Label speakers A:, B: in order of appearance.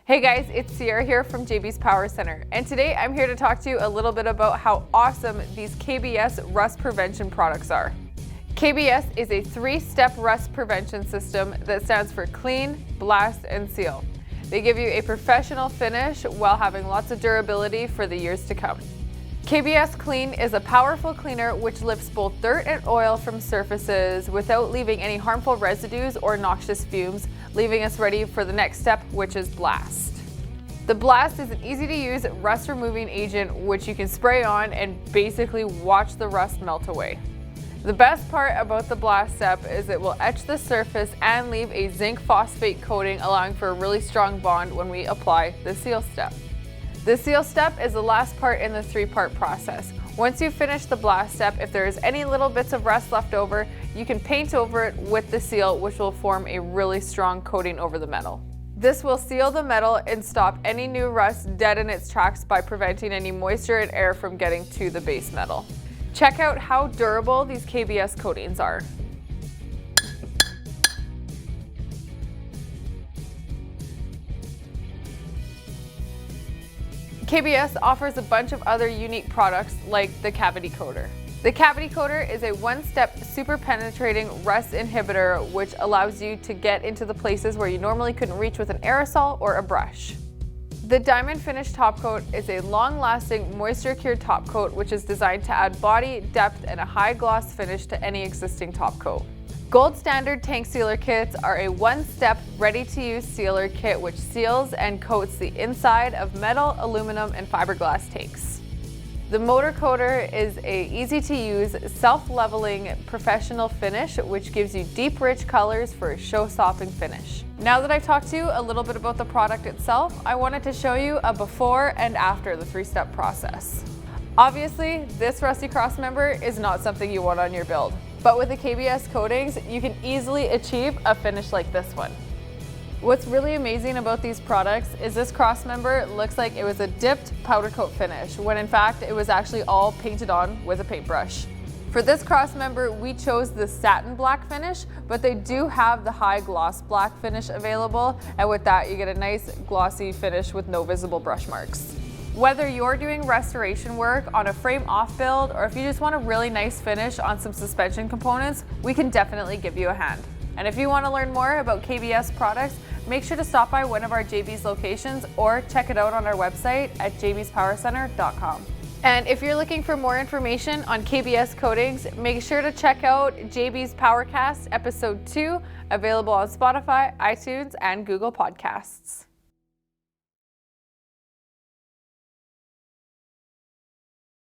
A: Hey guys, it's Sierra here from JB's Power Center, and today I'm here to talk to you a little bit about how awesome these KBS rust prevention products are. KBS is a 3-step rust prevention system that stands for Clean, Blast, and Seal. They give you a professional finish while having lots of durability for the years to come. KBS Klean is a powerful cleaner which lifts both dirt and oil from surfaces without leaving any harmful residues or noxious fumes, leaving us ready for the next step, which is blast. The blast is an easy to use rust removing agent which you can spray on and basically watch the rust melt away. The best part about the blast step is it will etch the surface and leave a zinc phosphate coating, allowing for a really strong bond when we apply the seal step. The seal step is the last part in the 3-part process. Once you finish the blast step, if there is any little bits of rust left over, you can paint over it with the seal, which will form a really strong coating over the metal. This will seal the metal and stop any new rust dead in its tracks by preventing any moisture and air from getting to the base metal. Check out how durable these KBS coatings are. KBS offers a bunch of other unique products like the cavity coater. The cavity coater is a 1-step super penetrating rust inhibitor which allows you to get into the places where you normally couldn't reach with an aerosol or a brush. The diamond finish top coat is a long-lasting moisture cured top coat which is designed to add body, depth, and a high gloss finish to any existing top coat. Gold standard tank sealer kits are a 1-step ready-to-use sealer kit which seals and coats the inside of metal, aluminum, and fiberglass tanks. The motor coater is a easy-to-use, self-leveling professional finish which gives you deep, rich colors for a show-stopping finish. Now that I've talked to you a little bit about the product itself, I wanted to show you a before and after the 3-step process. Obviously, this rusty cross member is not something you want on your build. But with the KBS coatings, you can easily achieve a finish like this one. What's really amazing about these products is this cross member looks like it was a dipped powder coat finish, when in fact it was actually all painted on with a paintbrush. For this cross member, we chose the satin black finish, but they do have the high gloss black finish available, and with that you get a nice glossy finish with no visible brush marks. Whether you're doing restoration work on a frame off build or if you just want a really nice finish on some suspension components, we can definitely give you a hand. And if you want to learn more about KBS products, make sure to stop by one of our JB's locations or check it out on our website at jbspowercenter.com. And if you're looking for more information on KBS coatings, make sure to check out JB's Powercast episode 2, available on Spotify, iTunes, and Google Podcasts.